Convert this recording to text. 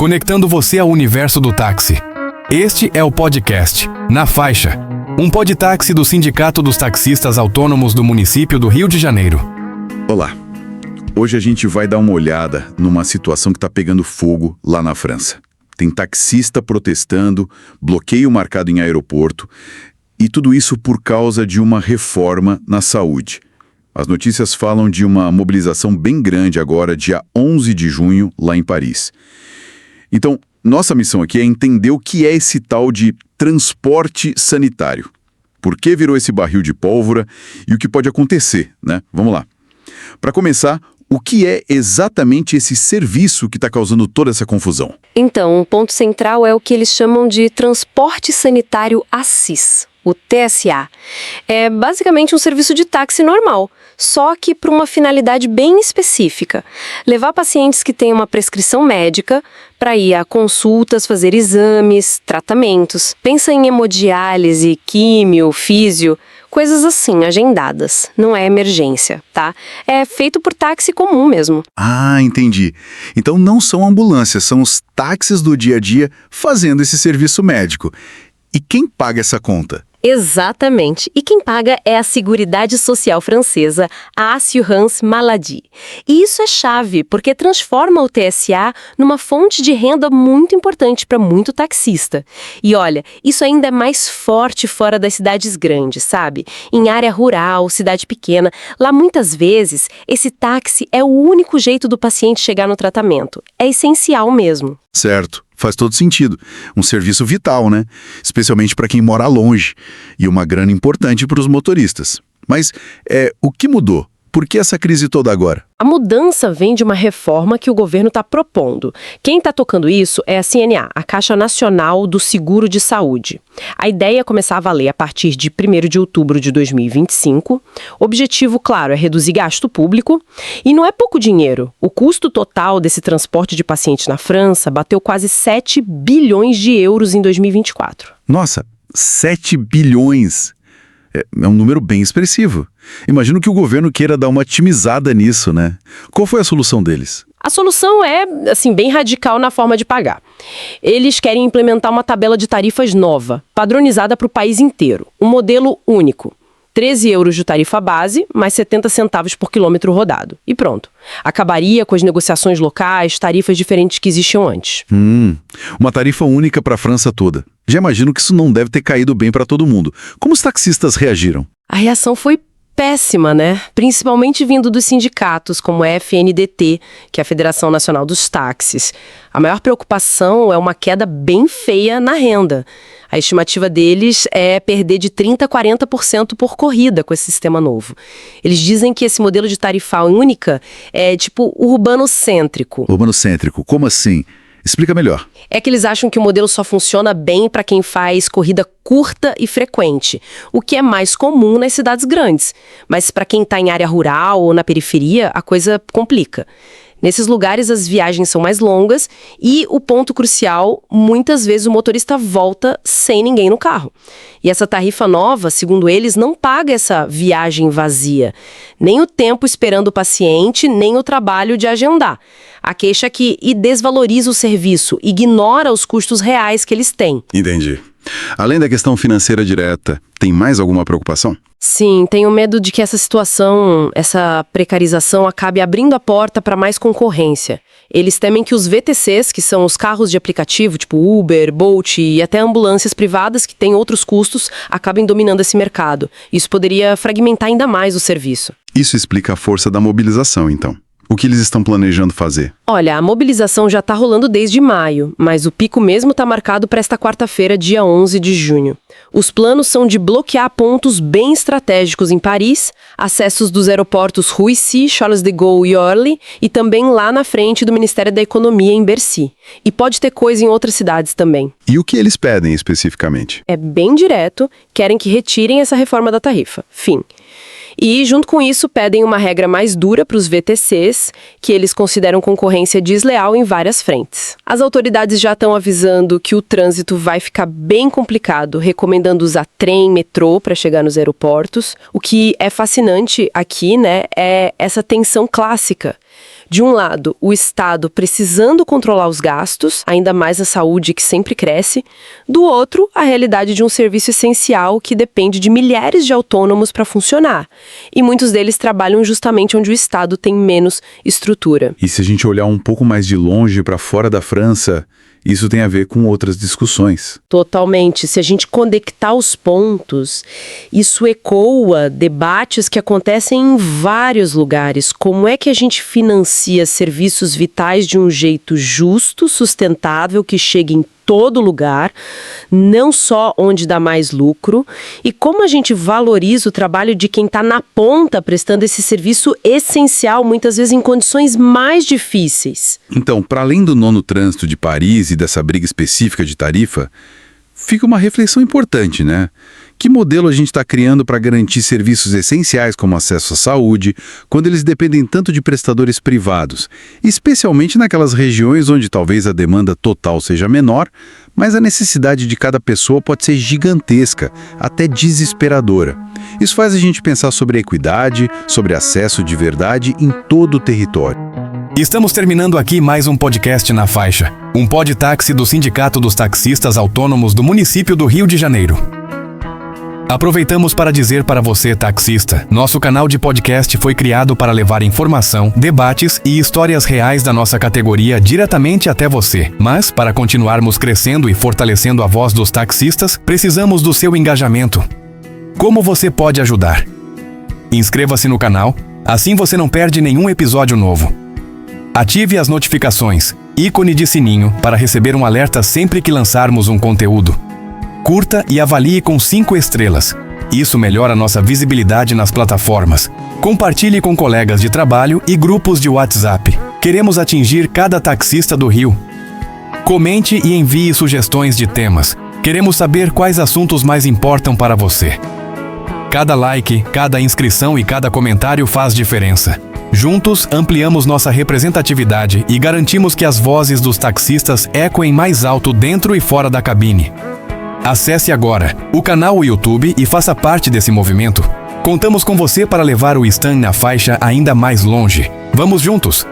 conectando você ao universo do táxi. Este é o podcast Na Faixa, um podtáxi do Sindicato dos Taxistas Autônomos do município do Rio de Janeiro. Olá, hoje a gente vai dar uma olhada numa situação que está pegando fogo lá na França. Tem taxista protestando, bloqueio marcado em aeroporto, e tudo isso por causa de uma reforma na saúde. As notícias falam de uma mobilização bem grande agora, dia 11 de junho, lá em Paris. Então, nossa missão aqui é entender o que é esse tal de transporte sanitário. Por que virou esse barril de pólvora e o que pode acontecer, né? Vamos lá. Para começar, o que é exatamente esse serviço que está causando toda essa confusão? Então, o ponto central é o que eles chamam de transporte sanitário ASSIS, o TSA. É basicamente um serviço de táxi normal, só que para uma finalidade bem específica. Levar pacientes que têm uma prescrição médica para ir a consultas, fazer exames, tratamentos. Pensa em hemodiálise, químio, físio, coisas assim, agendadas. Não é emergência, tá? É feito por táxi comum mesmo. Ah, entendi. Então não são ambulâncias, são os táxis do dia a dia fazendo esse serviço médico. E quem paga essa conta? Exatamente. E quem paga é a Seguridade Social francesa, a Assurance Maladie. E isso é chave, porque transforma o TSA numa fonte de renda muito importante para muito taxista. E olha, isso ainda é mais forte fora das cidades grandes, sabe? Em área rural, cidade pequena, lá muitas vezes esse táxi é o único jeito do paciente chegar no tratamento. É essencial mesmo. Certo. Faz todo sentido. Um serviço vital, né? Especialmente para quem mora longe. E uma grana importante para os motoristas. Mas o que mudou? Por que essa crise toda agora? A mudança vem de uma reforma que o governo está propondo. Quem está tocando isso é a CNA, a Caixa Nacional do Seguro de Saúde. A ideia é começar a valer a partir de 1º de outubro de 2025. O objetivo, claro, é reduzir gasto público. E não é pouco dinheiro. O custo total desse transporte de pacientes na França bateu quase 7 bilhões de euros em 2024. Nossa, 7 bilhões! É um número bem expressivo. Imagino que o governo queira dar uma otimizada nisso, né? Qual foi a solução deles? A solução é, bem radical na forma de pagar. Eles querem implementar uma tabela de tarifas nova, padronizada para o país inteiro. Um modelo único. 13 euros de tarifa base, mais 70 centavos por quilômetro rodado. E pronto. Acabaria com as negociações locais, tarifas diferentes que existiam antes. Uma tarifa única para a França toda. Já imagino que isso não deve ter caído bem para todo mundo. Como os taxistas reagiram? A reação foi péssima, né? Principalmente vindo dos sindicatos, como a FNDT, que é a Federação Nacional dos Táxis. A maior preocupação é uma queda bem feia na renda. A estimativa deles é perder de 30% a 40% por corrida com esse sistema novo. Eles dizem que esse modelo de tarifa única é tipo urbanocêntrico. Urbanocêntrico? Como assim? Explica melhor. É que eles acham que o modelo só funciona bem para quem faz corrida curta e frequente, o que é mais comum nas cidades grandes. Mas para quem está em área rural ou na periferia, a coisa complica. Nesses lugares as viagens são mais longas e, o ponto crucial, muitas vezes o motorista volta sem ninguém no carro. E essa tarifa nova, segundo eles, não paga essa viagem vazia. Nem o tempo esperando o paciente, nem o trabalho de agendar. A queixa é que desvaloriza o serviço, ignora os custos reais que eles têm. Entendi. Além da questão financeira direta, tem mais alguma preocupação? Sim, tenho medo de que essa situação, essa precarização, acabe abrindo a porta para mais concorrência. Eles temem que os VTCs, que são os carros de aplicativo, tipo Uber, Bolt e até ambulâncias privadas que têm outros custos, acabem dominando esse mercado. Isso poderia fragmentar ainda mais o serviço. Isso explica a força da mobilização, então. O que eles estão planejando fazer? Olha, a mobilização já está rolando desde maio, mas o pico mesmo está marcado para esta quarta-feira, dia 11 de junho. Os planos são de bloquear pontos bem estratégicos em Paris, acessos dos aeroportos Roissy, Charles de Gaulle e Orly, e também lá na frente do Ministério da Economia em Bercy. E pode ter coisa em outras cidades também. E o que eles pedem especificamente? É bem direto, querem que retirem essa reforma da tarifa. Fim. E, junto com isso, pedem uma regra mais dura para os VTCs, que eles consideram concorrência desleal em várias frentes. As autoridades já estão avisando que o trânsito vai ficar bem complicado, recomendando usar trem, metrô para chegar nos aeroportos. O que é fascinante aqui, né, é essa tensão clássica. De um lado, o Estado precisando controlar os gastos, ainda mais a saúde que sempre cresce. Do outro, a realidade de um serviço essencial que depende de milhares de autônomos para funcionar. E muitos deles trabalham justamente onde o Estado tem menos estrutura. E se a gente olhar um pouco mais de longe para fora da França, isso tem a ver com outras discussões. Totalmente. Se a gente conectar os pontos, isso ecoa debates que acontecem em vários lugares. Como é que a gente financia serviços vitais de um jeito justo, sustentável, que chegue em todo lugar, não só onde dá mais lucro, e como a gente valoriza o trabalho de quem está na ponta prestando esse serviço essencial, muitas vezes em condições mais difíceis. Então, para além do nono trânsito de Paris e dessa briga específica de tarifa, fica uma reflexão importante, né? Que modelo a gente está criando para garantir serviços essenciais como acesso à saúde, quando eles dependem tanto de prestadores privados, especialmente naquelas regiões onde talvez a demanda total seja menor, mas a necessidade de cada pessoa pode ser gigantesca, até desesperadora. Isso faz a gente pensar sobre a equidade, sobre acesso de verdade em todo o território. Estamos terminando aqui mais um podcast na Faixa, um podtáxi do Sindicato dos Taxistas Autônomos do município do Rio de Janeiro. Aproveitamos para dizer para você, taxista, nosso canal de podcast foi criado para levar informação, debates e histórias reais da nossa categoria diretamente até você. Mas, para continuarmos crescendo e fortalecendo a voz dos taxistas, precisamos do seu engajamento. Como você pode ajudar? Inscreva-se no canal, assim você não perde nenhum episódio novo. Ative as notificações, ícone de sininho, para receber um alerta sempre que lançarmos um conteúdo. Curta e avalie com 5 estrelas. Isso melhora nossa visibilidade nas plataformas. Compartilhe com colegas de trabalho e grupos de WhatsApp. Queremos atingir cada taxista do Rio. Comente e envie sugestões de temas. Queremos saber quais assuntos mais importam para você. Cada like, cada inscrição e cada comentário faz diferença. Juntos, ampliamos nossa representatividade e garantimos que as vozes dos taxistas ecoem mais alto dentro e fora da cabine. Acesse agora o canal YouTube e faça parte desse movimento. Contamos com você para levar o Stan na Faixa ainda mais longe. Vamos juntos!